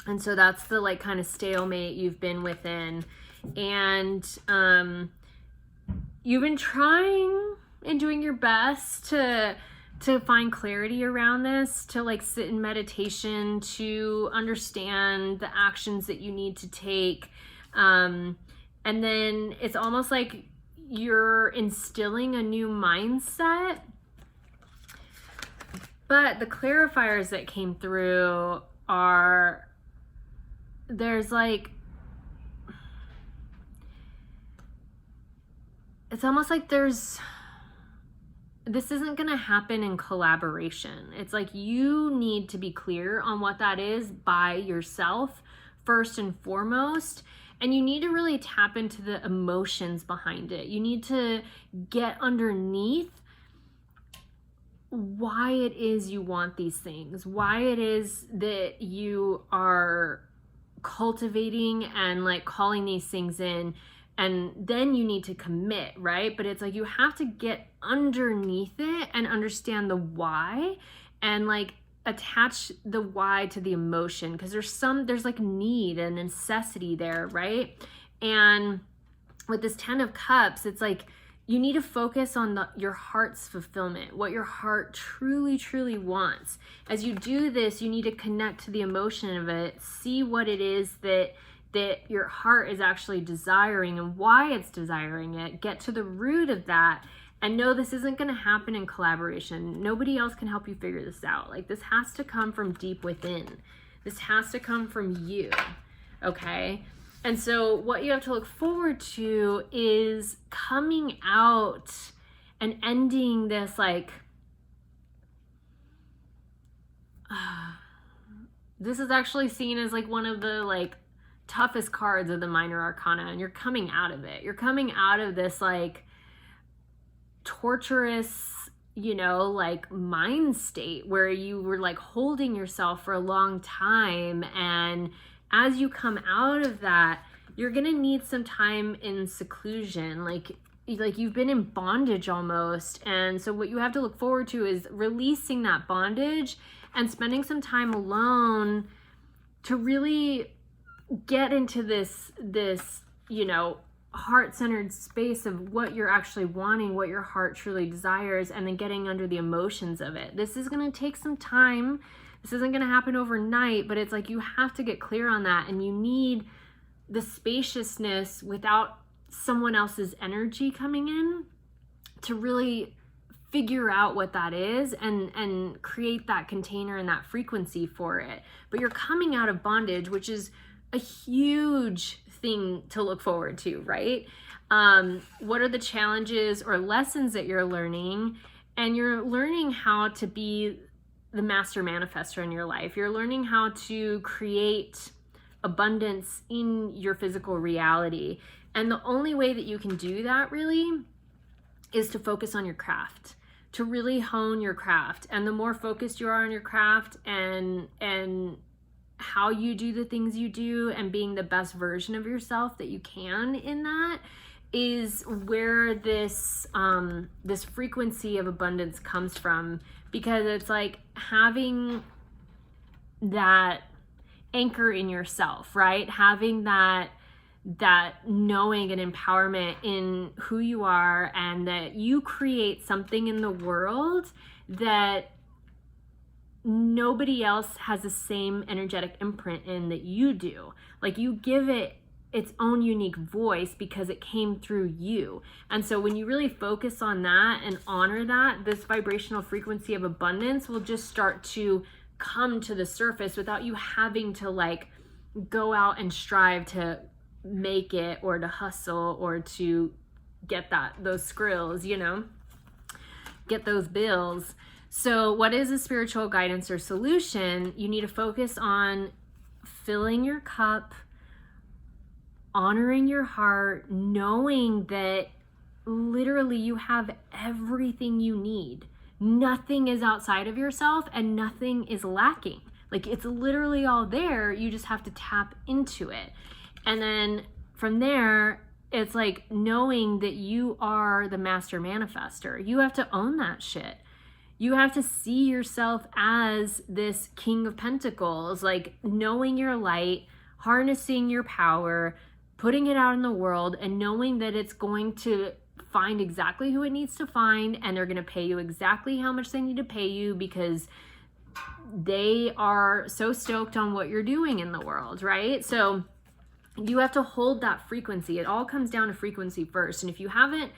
And so that's the like kind of stalemate you've been within. And you've been trying and doing your best to find clarity around this, to like sit in meditation, to understand the actions that you need to take. And then it's almost like you're instilling a new mindset. But the clarifiers that came through are, there's like, it's almost like this isn't going to happen in collaboration. It's like you need to be clear on what that is by yourself first and foremost. And you need to really tap into the emotions behind it. You need to get underneath why it is you want these things, why it is that you are cultivating and like calling these things in. And then you need to commit, right? But it's like you have to get underneath it and understand the why, and like attach the why to the emotion, because there's like need and necessity there, right? And with this 10 of Cups, it's like you need to focus on your heart's fulfillment, what your heart truly, truly wants. As you do this, you need to connect to the emotion of it, see what it is that your heart is actually desiring and why it's desiring it, get to the root of that, and know this isn't going to happen in collaboration. Nobody else can help you figure this out. Like, this has to come from deep within. This has to come from you, okay? And so what you have to look forward to is coming out and ending this like, this is actually seen as like one of the like toughest cards of the minor arcana, and you're coming out of it. You're coming out of this like torturous, like mind state where you were like holding yourself for a long time. And as you come out of that, you're gonna need some time in seclusion, like you've been in bondage almost. And so what you have to look forward to is releasing that bondage and spending some time alone to really get into this heart-centered space of what you're actually wanting, what your heart truly desires, and then getting under the emotions of it. This is going to take some time. This isn't going to happen overnight, but it's like you have to get clear on that, and you need the spaciousness without someone else's energy coming in to really figure out what that is and create that container and that frequency for it. But you're coming out of bondage, which is a huge thing to look forward to, right? What are the challenges or lessons that you're learning? And you're learning how to be the master manifestor in your life. You're learning how to create abundance in your physical reality. And the only way that you can do that really is to focus on your craft, to really hone your craft. And the more focused you are on your craft and how you do the things you do and being the best version of yourself that you can in that, is where this this frequency of abundance comes from. Because it's like having that anchor in yourself, right? Having that knowing and empowerment in who you are, and that you create something in the world that nobody else has the same energetic imprint in that you do. Like, you give it its own unique voice because it came through you. And so when you really focus on that and honor that, this vibrational frequency of abundance will just start to come to the surface without you having to like go out and strive to make it, or to hustle, or to get those skrills, get those bills. So what is a spiritual guidance or solution? You need to focus on filling your cup, honoring your heart, knowing that literally you have everything you need. Nothing is outside of yourself and nothing is lacking. Like, it's literally all there. You just have to tap into it. And then from there, it's like knowing that you are the master manifestor. You have to own that shit. You have to see yourself as this King of Pentacles, like knowing your light, harnessing your power, putting it out in the world and knowing that it's going to find exactly who it needs to find, and they're going to pay you exactly how much they need to pay you because they are so stoked on what you're doing in the world, right? So you have to hold that frequency. It all comes down to frequency first. And if you haven't,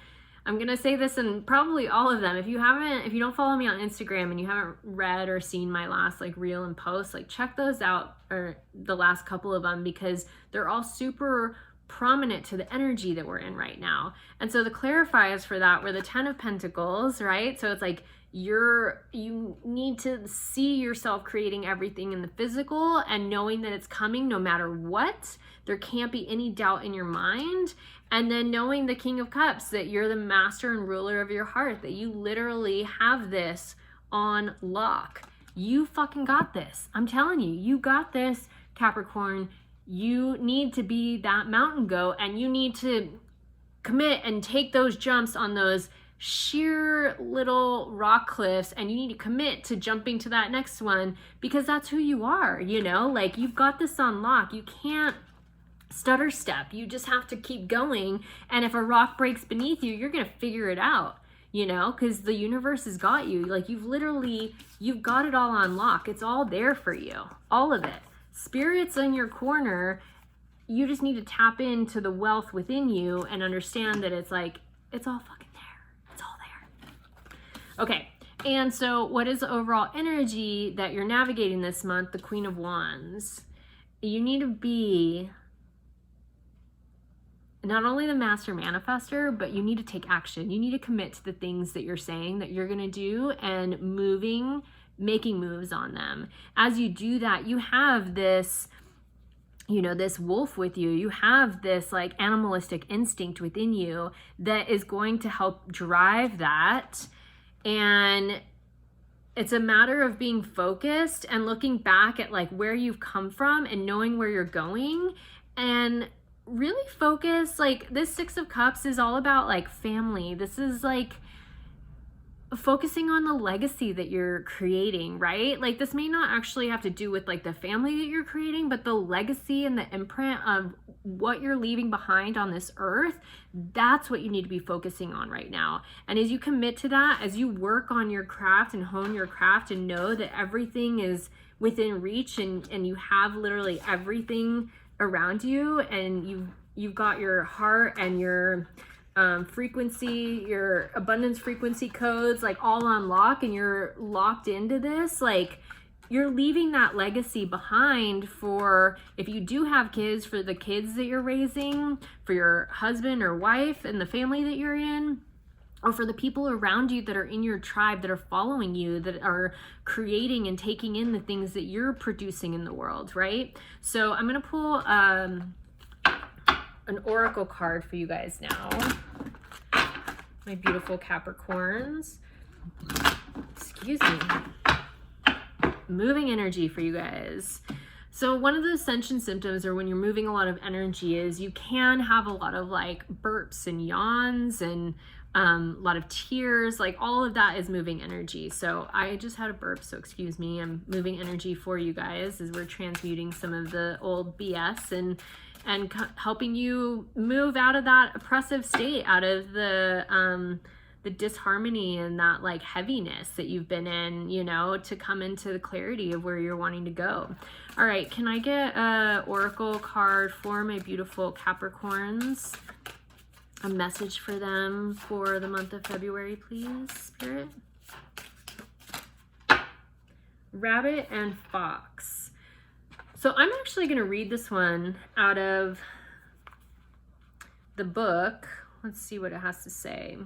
I'm going to say this in probably all of them. If you don't follow me on Instagram and you haven't read or seen my last like reel and post, like check those out, or the last couple of them, because they're all super prominent to the energy that we're in right now. And so the clarifiers for that were the 10 of Pentacles, right? So it's like you need to see yourself creating everything in the physical and knowing that it's coming no matter what. There can't be any doubt in your mind. And then knowing the King of Cups, that you're the master and ruler of your heart, that you literally have this on lock. You fucking got this. I'm telling you, you got this, Capricorn. You need to be that mountain goat, and you need to commit and take those jumps on those sheer little rock cliffs, and you need to commit to jumping to that next one, because that's who you are, you know? Like, you've got this on lock. You can't stutter step. You just have to keep going, and if a rock breaks beneath you, you're gonna figure it out, you know, because the universe has got you. Like, you've got it all on lock. It's all there for you, all of it. Spirit's in your corner. You just need to tap into the wealth within you and understand that it's like, it's all fucking there. It's all there. Okay, and so what is the overall energy that you're navigating this month? The Queen of Wands. You need to be not only the master manifester, but you need to take action. You need to commit to the things that you're saying that you're going to do, and making moves on them. As you do that, you have this, you know, this wolf with you. You have this like animalistic instinct within you that is going to help drive that. And it's a matter of being focused and looking back at like where you've come from and knowing where you're going, and really focus. Like, this Six of Cups is all about like family. This is like focusing on the legacy that you're creating, right? Like, this may not actually have to do with like the family that you're creating, but the legacy and the imprint of what you're leaving behind on this earth. That's what you need to be focusing on right now. And as you commit to that, as you work on your craft and hone your craft and know that everything is within reach, and you have literally everything around you, and you've got your heart and your frequency, your abundance frequency codes like all on lock, and you're locked into this, like, you're leaving that legacy behind for, if you do have kids, for the kids that you're raising, for your husband or wife and the family that you're in, or for the people around you that are in your tribe, that are following you, that are creating and taking in the things that you're producing in the world, right? So I'm going to pull an oracle card for you guys now. My beautiful Capricorns. Excuse me. Moving energy for you guys. So one of the ascension symptoms, or when you're moving a lot of energy, is you can have a lot of like burps and yawns and a lot of tears. Like, all of that is moving energy. So I just had a burp, so excuse me. I'm moving energy for you guys as we're transmuting some of the old BS and helping you move out of that oppressive state, out of the disharmony and that like heaviness that you've been in, you know, to come into the clarity of where you're wanting to go. All right, can I get a oracle card for my beautiful Capricorns? A message for them for the month of February, please, Spirit. Rabbit and Fox. So I'm actually going to read this one out of the book. Let's see what it has to say.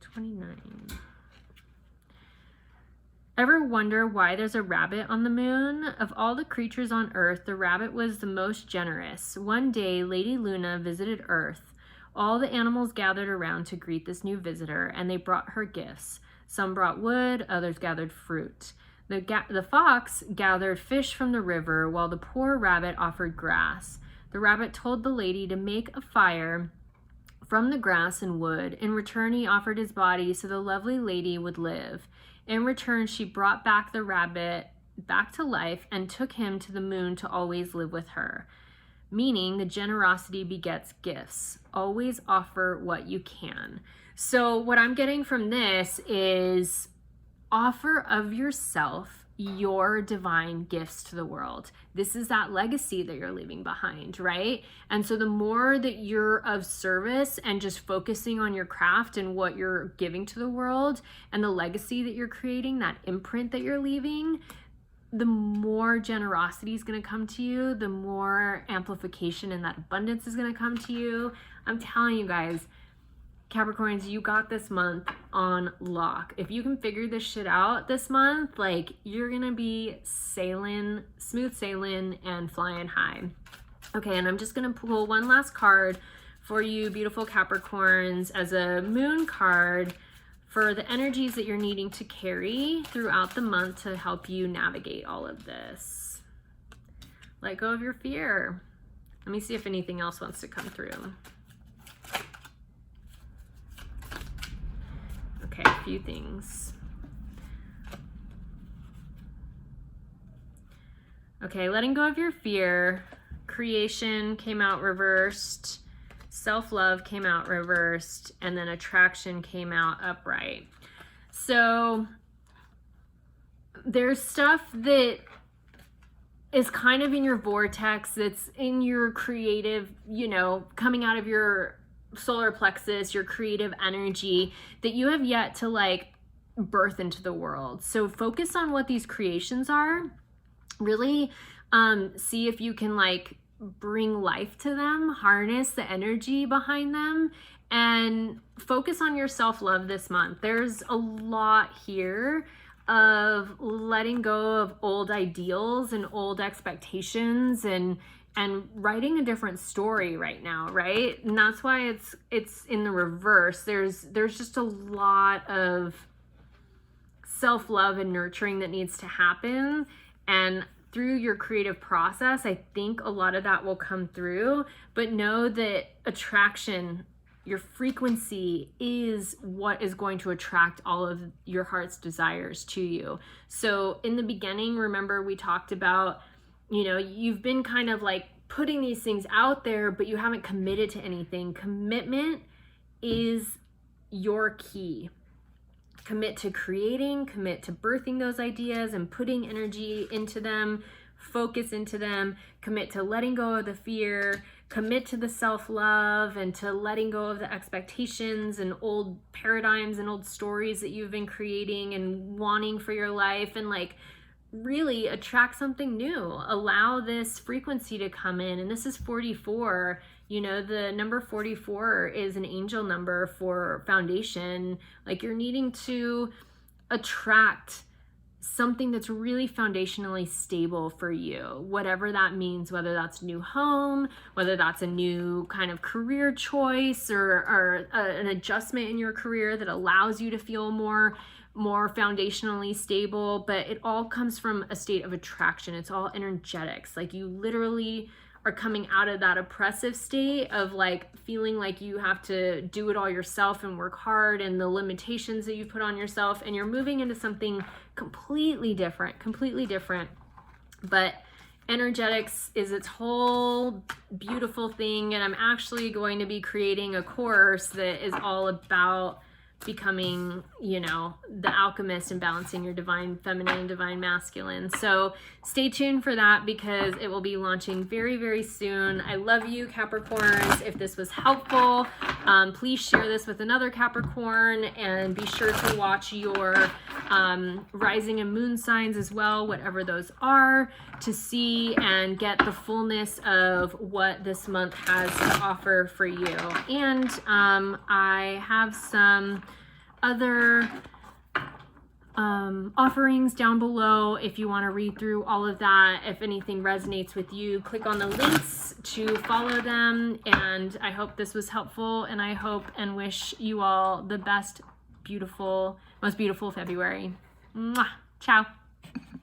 29. Ever wonder why there's a rabbit on the moon? Of all the creatures on Earth, the rabbit was the most generous. One day, Lady Luna visited Earth. All the animals gathered around to greet this new visitor, and they brought her gifts. Some brought wood, others gathered fruit. The fox gathered fish from the river, while the poor rabbit offered grass. The rabbit told the lady to make a fire from the grass and wood. In return, he offered his body so the lovely lady would live. In return, she brought back the rabbit back to life and took him to the moon to always live with her. Meaning the generosity begets gifts. Always offer what you can. So what I'm getting from this is offer of yourself your divine gifts to the world. This is that legacy that you're leaving behind, right? And so the more that you're of service and just focusing on your craft and what you're giving to the world and the legacy that you're creating, that imprint that you're leaving, the more generosity is going to come to you, the more amplification and that abundance is going to come to you. I'm telling you guys, Capricorns, you got this month on lock. If you can figure this shit out this month, like, you're gonna be sailing, smooth sailing and flying high. Okay, and I'm just gonna pull one last card for you beautiful Capricorns as a moon card for the energies that you're needing to carry throughout the month to help you navigate all of this. Let go of your fear. Let me see if anything else wants to come through. Okay, a few things. Okay, letting go of your fear. Creation came out reversed. Self-love came out reversed. And then attraction came out upright. So there's stuff that is kind of in your vortex, that's in your creative, you know, coming out of your solar plexus, your creative energy that you have yet to like birth into the world. So focus on what these creations are. Really see if you can like bring life to them, harness the energy behind them, and focus on your self-love this month. There's a lot here of letting go of old ideals and old expectations and writing a different story right now, right? And that's why it's in the reverse. There's just a lot of self-love and nurturing that needs to happen, and through your creative process, I think a lot of that will come through. But know that attraction, your frequency, is what is going to attract all of your heart's desires to you. So in the beginning, remember we talked about, you know, you've been kind of like putting these things out there, but you haven't committed to anything. Commitment is your key. Commit to creating, commit to birthing those ideas and putting energy into them, focus into them, commit to letting go of the fear, commit to the self-love and to letting go of the expectations and old paradigms and old stories that you've been creating and wanting for your life, and like really attract something new. Allow this frequency to come in. And this is 44. You know, the number 44 is an angel number for foundation. Like, you're needing to attract something that's really foundationally stable for you, whatever that means, whether that's a new home, whether that's a new kind of career choice or an adjustment in your career that allows you to feel more foundationally stable. But it all comes from a state of attraction. It's all energetics. Like, you literally are coming out of that oppressive state of like feeling like you have to do it all yourself and work hard and the limitations that you put on yourself, and you're moving into something completely different. But energetics is its whole beautiful thing, and I'm actually going to be creating a course that is all about becoming, you know, the alchemist and balancing your divine feminine and divine masculine. So stay tuned for that, because it will be launching very, very soon. I love you, Capricorns. If this was helpful, please share this with another Capricorn, and be sure to watch your rising and moon signs as well, whatever those are, to see and get the fullness of what this month has to offer for you. And I have some other offerings down below if you want to read through all of that. If anything resonates with you, click on the links to follow them. And I hope this was helpful, and I hope and wish you all the best, beautiful, most beautiful February. Mwah. Ciao.